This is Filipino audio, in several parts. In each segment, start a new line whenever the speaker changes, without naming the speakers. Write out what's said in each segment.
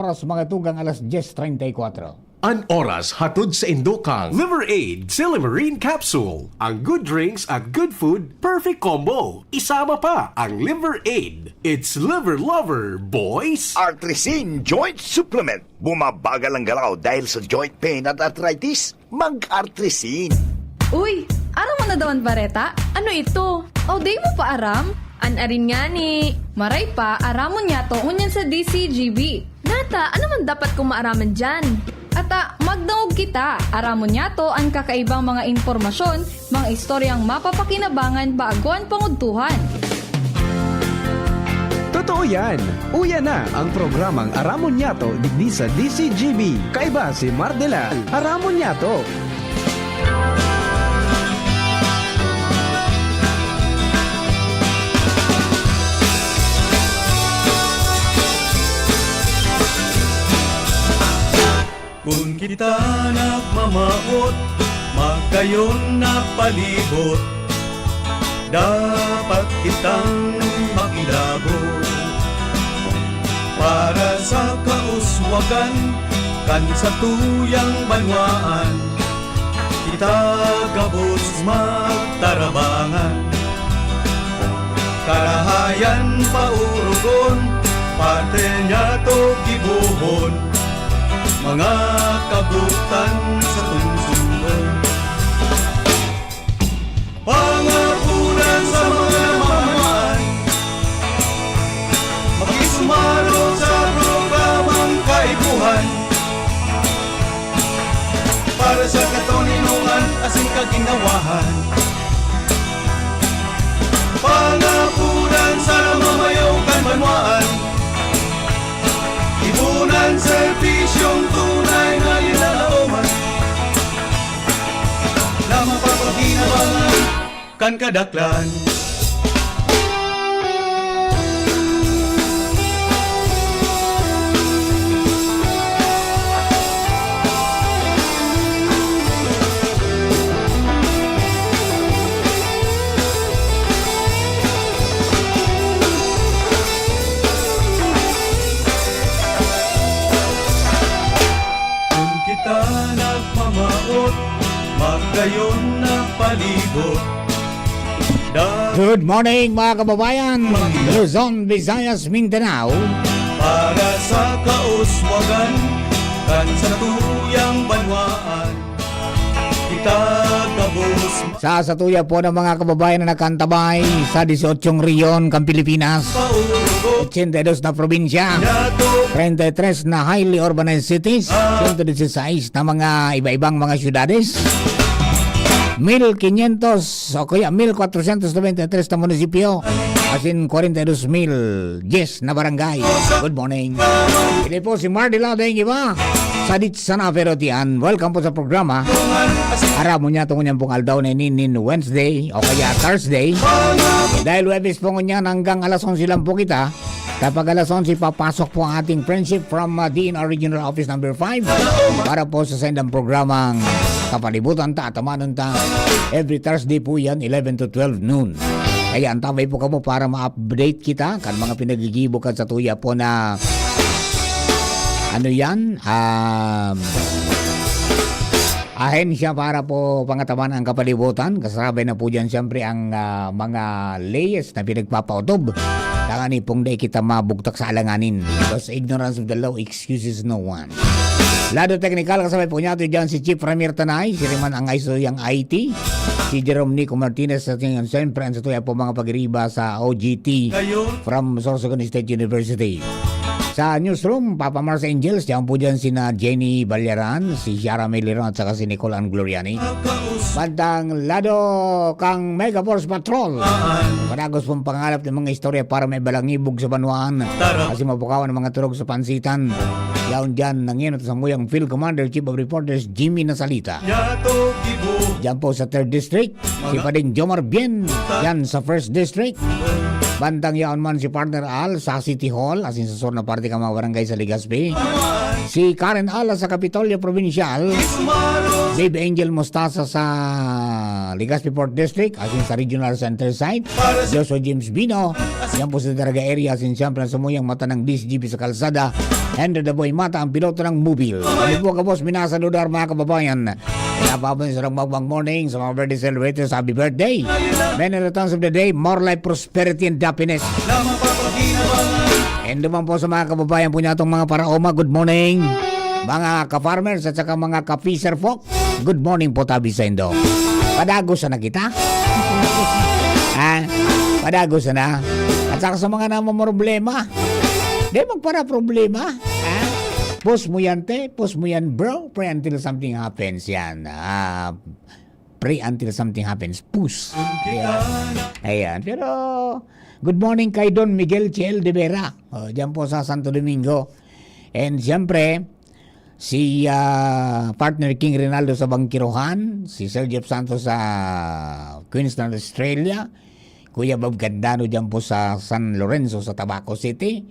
Oras mga tugang alas 10:34.
An oras hatod sa Indokang Liver Aid Silimarine Capsule. Ang good drinks at good food, perfect combo. Isama pa ang Liver Aid. It's liver lover, boys!
Artresin Joint Supplement. Bumabagal ang galaw dahil sa joint pain at arthritis. Mag-Artresin.
Uy, aram mo na daw ang bareta? Ano ito? O day mo pa aram? Anarin nga ni. Maray pa, aramon niya to unyan sa DCGB. Nata, ano man dapat kong maaraman dyan? Ata, magdaog kita. Aramon niya to ang kakaibang mga informasyon, mga istoryang mapapakinabangan baguan panguntuhan.
Totoo yan! Uya na ang programang Aramon Yato digdi sa DCGB. Kaiba si Mardela. Aramon Yato.
Kung kita nagmamaot, magkayon na palibot, dapat kitang makilabot. Para sa kauswagan, kan sa tuyang banwaan, kita gabos magtarabangan. Karahayan paurugon, parte niya to gibuhon, mga kabutan sa tungsungan. Pangapunan sa mga mamahan, makisumaro sa programang kaibuhan, para sa katoninungan asing kaginawahan. Pangapunan sa mamayaw kan banwaan, ibunan serbisyong tunay na linalaoman, na mapapaginabangan kan kadaklan. Kita nagmamaot, magkayon na palibot.
Good morning mga kababayan, Luzon, Visayas, Mindanao.
Para sa kauswagan, kan sa tuyang banwaan, kita gabos
Sa satuya po ng mga kababayan na nakantabay sa 18 riyon kang Pilipinas,
paurugot.
82 na probinsya,
Yato
33 na highly urbanized cities, 116 na mga iba-ibang mga syudades, 1,500 o kaya 1,493 na munisipyo, as in 42,000 na barangay. Good morning. Ini po si Mardela Deng iba. Sadit sana Ferotian. Welcome po sa programa. Aramon niya itong pong aldaw na inin Wednesday o kaya Thursday. Dahil Webis po niyan hanggang alas 11 lang po kita. Kapag alas 11 papasok po ang ating friendship from DNR Regional Office number 5 para po sa sendang programang Kapalibutan ta, Tamanan ta. Every Thursday po yan, 11 to 12 noon. Kaya antabay po kamo para ma-update kita kan mga pinagigibo kan sa tuya po na ano yan, ahensya para po pangataman ang kapalibutan. Kasabay na po dyan siyempre ang mga layers na pinagpapautob. Tangani pong day kita mabugtak sa alanganin. Because ignorance of the law excuses no one. Lado technical, kasabay po niya ito dyan si Chief Ramir Tanay, si Riman ang ISO yung IT, si Jerome Nico Martinez sa tingin siyempre ang satuya po mga pagriba sa OGT from Sorsogon State University. Sa newsroom, Papa Mars Angels, diyan po dyan sina Jenny Balyaran, si Shara Meliron at saka si Nicole Ann Gloriani. Bandang lado kang Mega Force Patrol. Panagos pong pangalap ng mga istorya para may balangibog sa banwaan. Kasi mapukawan ng mga turog sa pansitan. Yaon dyan nangyayot sa muyang Field Commander Chief of Reporters Jimmy Nasalita.
Yato gibo
Diyan po sa 3rd District, si Pading Jomar Bien, yan sa 1st District. Bandang yaon man si Partner Al sa City Hall, asin sa sur na parte ka mga barangay sa Legazpi. Si Karen Al sa Kapitolyo Provincial. Dave Angel Mostasa sa Legazpi Port District, asin sa Regional Center Site. Joshua James Bino, yan po sa Daraga area, asin siyempre sa muyang mata ng DCGP sa Kalsada. Henry the Boy Mata, ang piloto ng Mobile. Kami po ka boss, minasaludar mga kababayan. Napapin sa magbang morning sa mga birthday celebrators. Happy birthday! Many returns of the day, more life, prosperity, and happiness.
Na mapapaginabangan.
And naman po sa mga kababayan po niya itong mga paraoma, good morning. Mga ka-farmers at saka mga ka-fisher folk, good morning po tabi sa indo. Padagos na kita. Padagos na. At saka sa mga namang problema, di magpara problema. Post mo yan, te. Post mo yan, bro. Pray until something happens. Yan. Pray until something happens. Push. Ayan. Pero, good morning kay Don Miguel Chel de Vera. Diyan po sa Santo Domingo. And siyempre, si partner King Rinaldo sa Bangkirohan, si Sergio Santos sa Queensland, Australia, Kuya Bob Gandano diyan po sa San Lorenzo sa Tabaco City,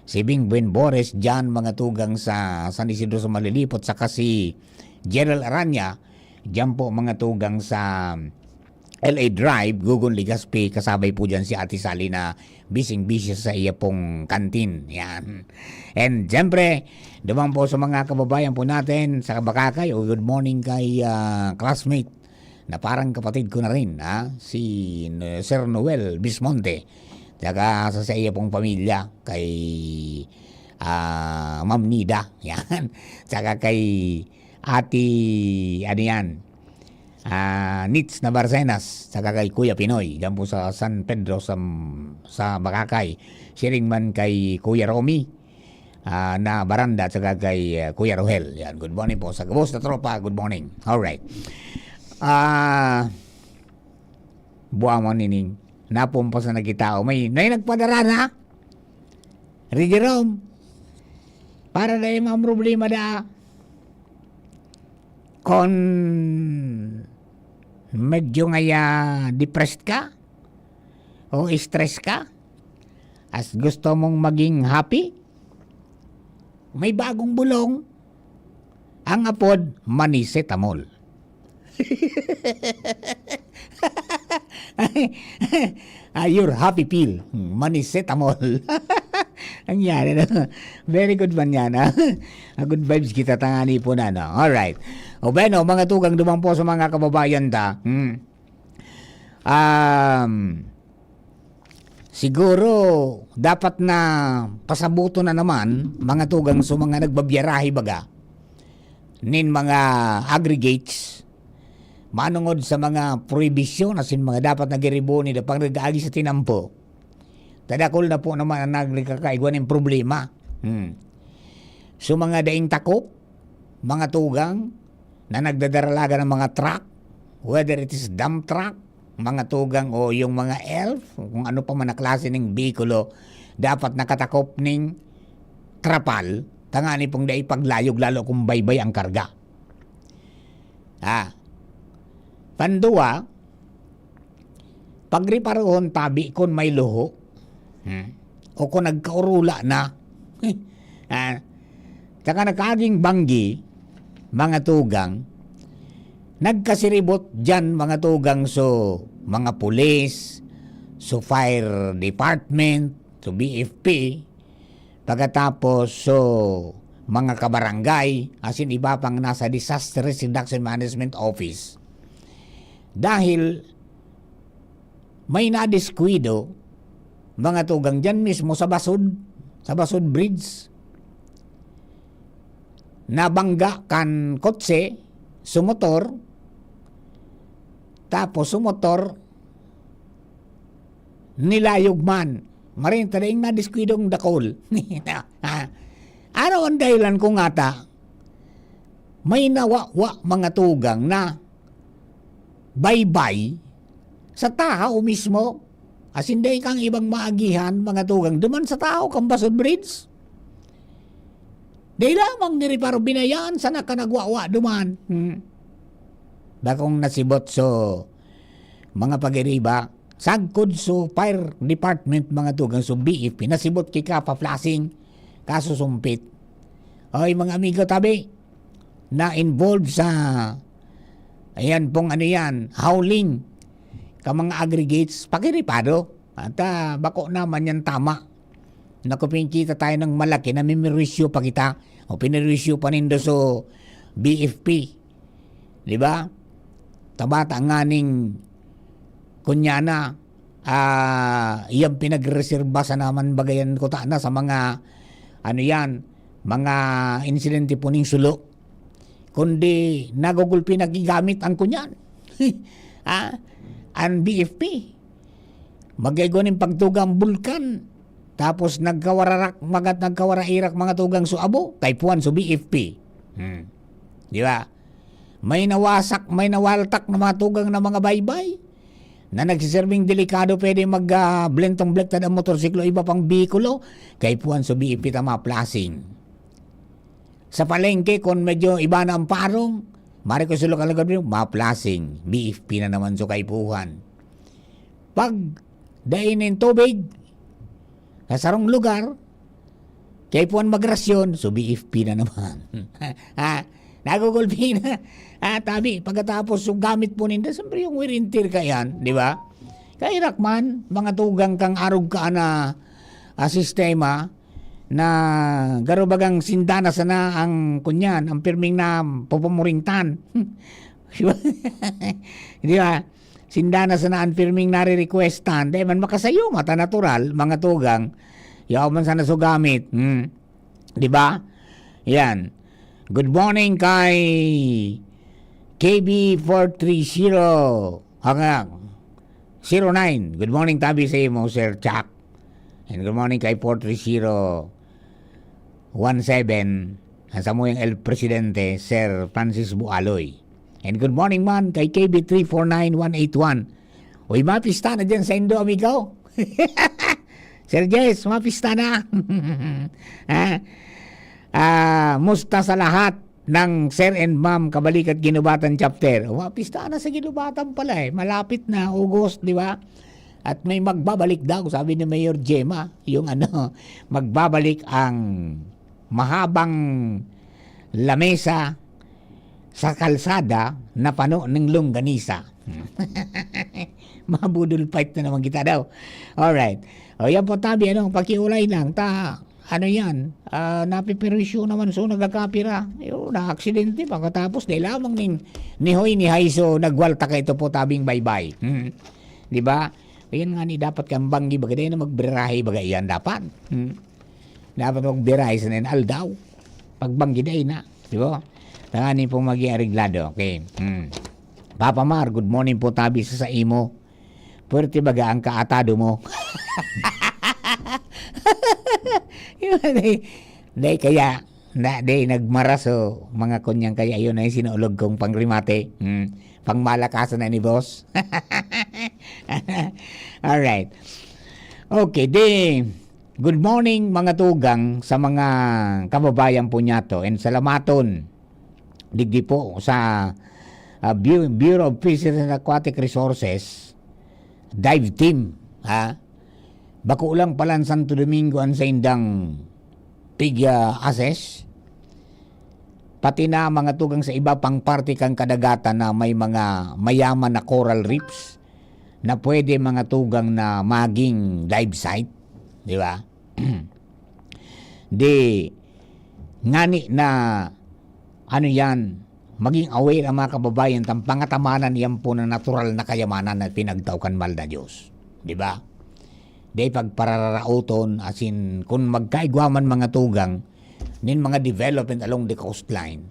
si Bing Ben Boris diyan mga tugang sa San Isidro sa Malilipot, saka si Gerald Aranya diyan po mga tugang sa LA Drive, Gugun Ligaspi, kasabay po dyan si Ate Sally na bising-busy sa iya pong kantin. Yan. And siyempre, naman po sa mga kababayan po natin sa Bakakay, good morning kay classmate na parang kapatid ko na rin, si Sir Noel Bismonte. Saka sa iya pong pamilya, kay Ma'am Nida. Yan. Saka kay Ate, ano yan, Nits na Barcenas, saka kay Kuya Pinoy diyan po sa San Pedro sa Bakakay. Sharing man kay Kuya Romy na Baranda, saka kay Kuya Rohel. Yan, good morning po sa Gabos na Tropa. Good morning. Alright. Buwang mo nining napumpas na nagkitao. May nagpadara na Rigerome para na yung mga problema da kon medyo ngaya depressed ka o stress ka as gusto mong maging happy, may bagong bulong ang apod Manisetamol. Your happy pill, Manisetamol. Ang yan, very good man yan. Good vibes kita tangani po na. Alright. O bueno, mga tugang dumang po sa mga kababayan ta. Siguro dapat na pasabuto na naman mga tugang sa mga nagbabiyarahe baga nin mga aggregates manungod sa mga prohibisyon asin mga dapat nagiribo ni da pang nag-agi sa tinampo. Tadakol na po naman ang naglikakaigwan ng problema. So mga daing takop, mga tugang na nagdadaralaga ng mga truck, whether it is dump truck, mga tugang o yung mga elf, kung ano pa man na klase ng bikulo, dapat nakatakop ng trapal, tangani pong da ipaglayog lalo kung baybay ang karga. Pandua, pagriparoon tabi kung may luho, o kung nagkaurula na, saka nakaging banggi, mga tugang, nagkasiribot dyan mga tugang so mga pulis, so fire department, so BFP, pagkatapos so mga kabarangay, asin iba pang nasa Disaster Risk Reduction Management Office. Dahil may nadiskuido, mga tugang dyan mismo sa Basud Bridge, nabangga kan kotse, sumotor, tapos sumotor, nilayog man. Marin tadaing nadiskwidong dakol. Ano ang dahilan kung ata, may nawawa mga tugang na baybay sa tao mismo. As hindi kang ibang maagihan, mga tugang, duman sa tao kang Basud Bridge. Di lamang niriparo binayaan sa nakanagwawa duman. Bakong nasibot so mga pag-iriba, sagkod so fire department mga tugang so BFP, nasibot kika pa-flashing, kaso sumpit. Oy mga amigo tabi, na involved sa ayan pong ano yan, howling ka mga aggregates, pakiripado. At bako naman yan tama. Nakupinkita tayo ng malaki na mimirisyo pa kita. O pinirisyo pa nindo so BFP. Di ba? Tabata nga ning kunyana, iyang pinagreserba sa naman bagayan ko ta na sa mga mga insidente po ning sulok. Kundi nagugulpi nagigamit ang kunyan. Ang BFP. Magaygonin pagtugang bulkan. Tapos nagkawarairak mga tugang suabo. Kaipuan so BFP. Di ba? May nawasak, may nawaltak na mga tugang na mga baybay. Na nagsiserving delikado pwede blentong blektad ang motorsiklo, iba pang bikulo. Kaipuan so BFP tama plasing. Sa palengke, kung medyo iba na ang parong, mari ko sulok alagad mo, maplasing. BFP na naman so kaipuhan. Pag dainin tubig, sa sarong lugar, kaipuan magrasyon, so BFP na naman. Nagugulpi na. Tabi, pagkatapos yung gamit po ninda, siyempre yung wirintir ka yan, di ba? Kairak man, mga tugang kang arog ka na sistema, na garubagang sindana sana ang kunyan, ang pirming na pupamuringtan. Di ba? Sindana sana ang pirming nare-requestan. Dahil man makasayo, mata natural, mga tugang, yaw man sana sugamit. Di ba? Yan. Good morning kay KB430 hanggang 09. Good morning tabi sa mo, Sir Chuck. And good morning kay 43017 sa mo yung El Presidente, Sir Francis Bualoy. And good morning man kay KB349181. Uy, mapista na dyan sa Indo, amigo. Sir Jess, mapista na. Musta sa lahat ng Sir and Ma'am Kabalikat Ginubatan Chapter. Mapista na sa Ginubatan pala malapit na August, di ba? At may magbabalik daw, sabi ni Mayor Gemma, yung magbabalik ang mahabang lamesa sa kalsada na pano ng longganisa. Mabudol fight na naman kita daw. Alright. O yan po tabi, pakiulay lang. Napiperisyo naman so nagkakapira. Na-aksidente pagkatapos dahil lamang ni Hoy ni Haiso nagwalta ka ito po tabing baybay. Di ba? Ayan nga ni dapat kang banggi bagay na magbirahe bagay yan dapat. Dapat magbirahe sa nin aldaw. Pagbanggi day na. Di ba? Tanganin po mag-iariglado. Okay. Papa Mar, good morning po tabi sa imo. Puwerte baga ang kaatado mo. Day kaya nagmaraso mga kunyang kaya yun ay sinulog kong pangrimate. Pangmalakasan na ni boss. Alright. Okay, good morning mga tugang sa mga kababayan po niya to and salamaton digdi po sa Bureau of Fisheries and Aquatic Resources dive team bako lang palan Santo Domingo ang sa indang assess pati na mga tugang sa iba pang parte kang kadagatan na may mga mayaman na coral reefs na pwede mga tugang na maging dive site, di ba? Ngani na yan, maging aware ang mga kababayan ng pangatamanan yan po na natural na kayamanan na pinagtaukan malda Diyos, di ba? Pagpararauton as in kung magkaigwaman mga tugang nin mga development along the coastline,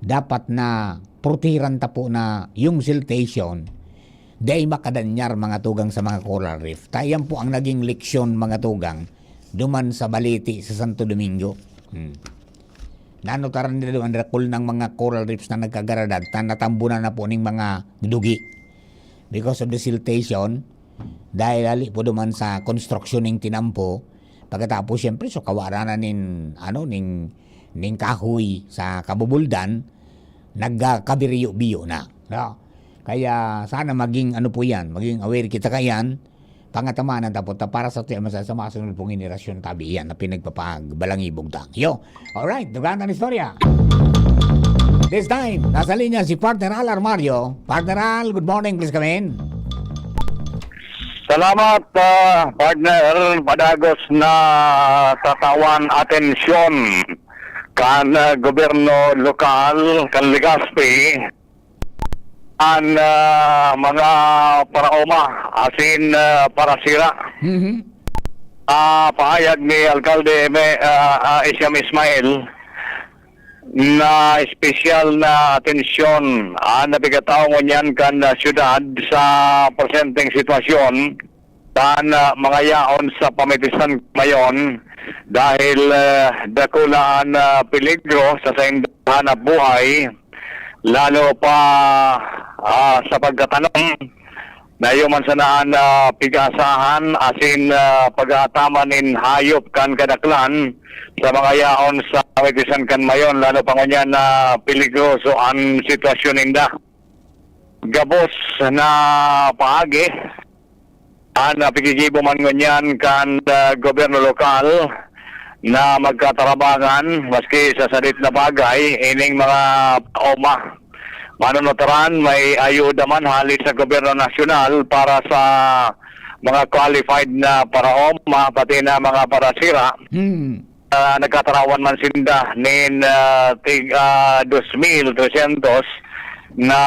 dapat na protiran ta po na yung siltation day makadanyar mga tugang sa mga coral reef. Tayan po ang naging leksyon mga tugang duman sa Baliti sa Santo Domingo. Nanutaran nila doon rakol ng mga coral reefs na nagkagaradad natambunan na po ng mga dugi because of the siltation dahil ali po duman sa construction ng tinampo. Pagkatapos siyempre so kawara na ning kahoy sa kabubuldan nagkabiriyo-biyo na. No? Kaya sana maging po yan, maging aware kita kayan pangatamanan tapos para sa tema sa masunod pong generasyon tabi yan na pinagpapagbalangibog tang. Yo. Alright, dugaan na istorya. This time, nasa linya si Partner Al Armario. Partner Al, good morning, please come in.
Salamat, partner. Padagos na tatawan atensyon kan gobyerno lokal, kan Legazpi, an mga paraoma, asin parasira. Pahayag ni Alkalde Isyam Ismail na espesyal na atensyon nabigataw ngunyan kan syudad sa presenteng sitwasyon tan mga yaon sa pamitisan mayon dahil dakulaan peligro sa hanap buhay lalo pa sa pagkatanong na man sanaan pigasahan asin pag-aataman hayop kan kadaklan sa mga yaon sa pamitisan kan mayon lalo pa ngunyan na peligroso ang sitwasyon ninda. Gabos na paagi napigigibo man ngunyan kan gobyerno lokal na magkatarabangan maski sa salit na bagay ining mga oma. Manonotaran may ayuda man halit sa gobyerno nasyonal para sa mga qualified na paraoma pati na mga parasira. Nagkatarawan man sinda nin 2,300 na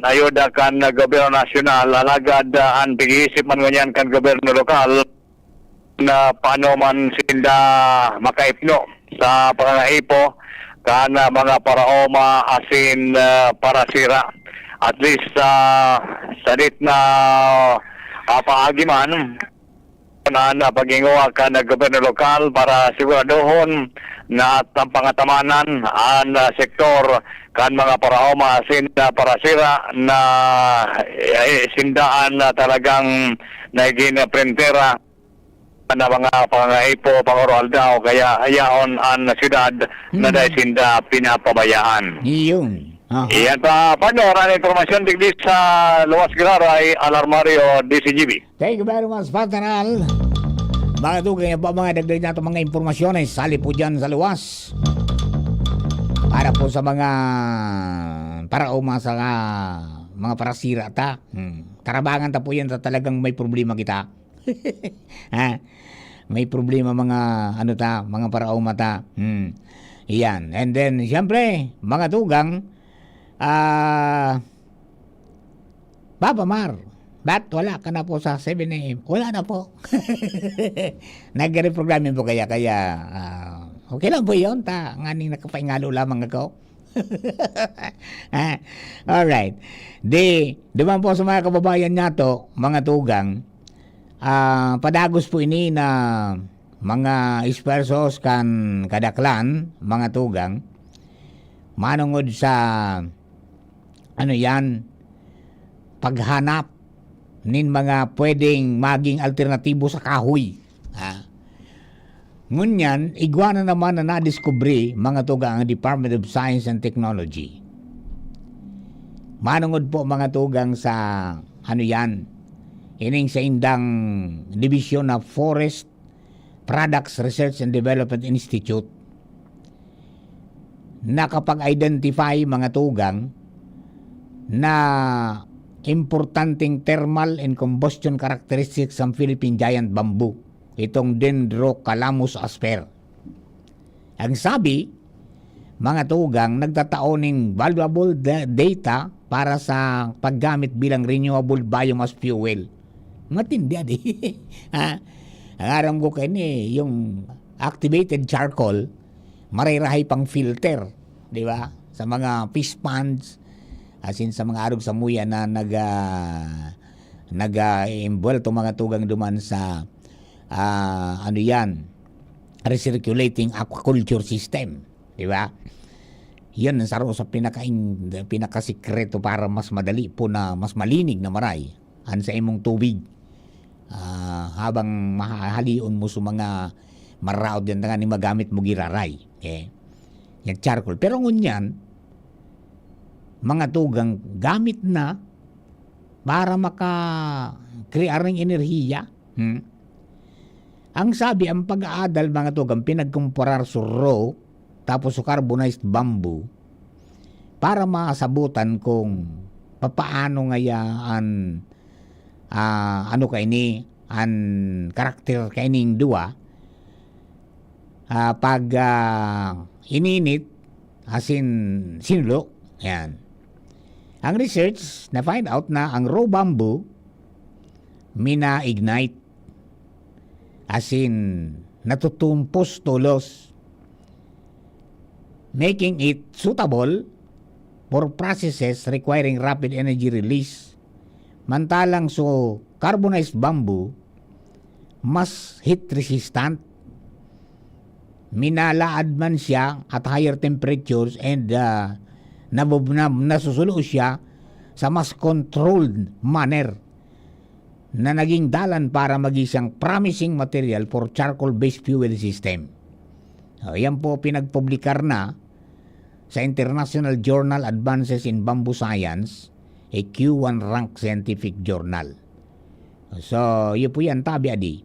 ayuda kan gobyerno nasyonal alagad ang pag-iisip man nganyan kan gobyerno lokal na paano man sinda makaipno sa pangangaipo kan mga paraoma asin parasira. At least salit na paagi man na paginguha ka na gobyerno lokal para siguraduhon na at ang pangatamanan ang sektor kan mga paraoma asin parasira na sindaan na talagang naging printera na mga pangaipo pangoral daw kaya ayaon ang syudad na dahil sinda pinapabayaan.
Iyon.
Iyan pa, partner, ang informasyon digdi sa Luwas Giraray, Alarmario, DCGB.
Thank you very much, partner Al. Mga tugay pa mga dagdag nato mga impormasyon sali po dyan sa luwas. Para po sa mga parauma sa mga parasira ta. Tarabangan ta po yan sa talagang may problema kita. Ha? May problema mga mga parauma ta. Iyan. And then siyempre mga tugang Papa Mar, ba't wala ka na po sa 7 a.m.? Wala na po. Nag-reprogramming po kaya okay lang po yun nganing nakapaingalo lamang ako. Alright. Diba po sa mga kababayan nato, mga tugang, padagos po ini na mga ispersos kan kadaklan, mga tugang, manungod sa paghanap nin mga pwedeng maging alternatibo sa kahoy. Ngunyan, igwana naman na nadiskubre mga tugang ang Department of Science and Technology. Manungod po mga tugang sa ining sa indang division na Forest Products Research and Development Institute. Nakapag-identify mga tugang na importanteng thermal and combustion characteristics ng Philippine giant bamboo, itong Dendrocalamus asper. Ang sabi, mga tugang, nagtataoning valuable data para sa paggamit bilang renewable biomass fuel. Matindi adi. Ang aram ko kani, yung activated charcoal, marirahay pang filter, di ba? Sa mga fish ponds, asin sa mga arog sa muya na nag-involve mga tugang duman sa recirculating aquaculture system, di ba? Yan ang saro sa pinakasikreto para mas madali po na mas malinig na maray an sa imong tubig habang mahalion mo sa mga maraod yan nga ni magamit mo giraray. Okay? Yan charcoal. Pero ngunyan, mga tugang gamit na para maka-create ng enerhiya. Ang sabi, ang pag-aadal mga tugang pinagkumparar sa raw tapos sa carbonized bamboo para masabutan kung papaano ngayaan ano kaini an karakter kaining dua pag ininit asin sinulo. Yan. Ang research na find out na ang raw bamboo mina-ignite asin natutumpos tulos, making it suitable for processes requiring rapid energy release. Mantalang so carbonized bamboo mas heat resistant. Minalaad man siya at higher temperatures and nasusulo siya sa mas controlled manner na naging dalan para mag-isang promising material for charcoal-based fuel system. Yan po pinagpublikar na sa International Journal Advances in Bamboo Science, a Q1 rank scientific journal. So, yun po yan, tabi adi.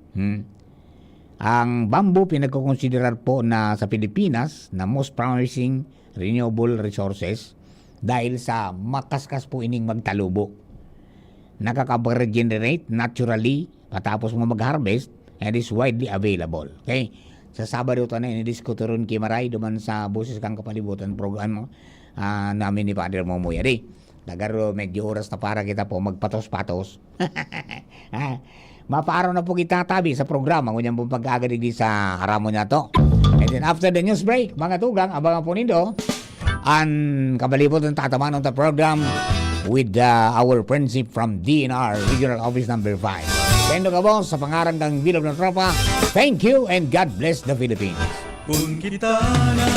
Ang bamboo pinagkukonsiderar po na sa Pilipinas na most promising renewable resources dahil sa makaskas po ining magtalubo. Nakaka-regenerate naturally patapos mo mag-harvest and is widely available. Okay? Sa Sabado ito na inidiskuto ron Kimaray duman sa Boses Kang Kapalibutan program namin ni Padre Momoy. Adi, nagaro medyo oras na para kita po magpatos-patos. Mapaaraw na po kita tabi sa programa ngunyan po pag-agadig sa haramo niya to. And then after the news break, mga tugang, abangan po nindo ang kabalibutan tatamaan ng program with our friendship from DNR Regional Office Number 5. Kendo ka boss, sa pangarang ng Bilog ng Tropa, thank you and God bless the Philippines.
Kung kita na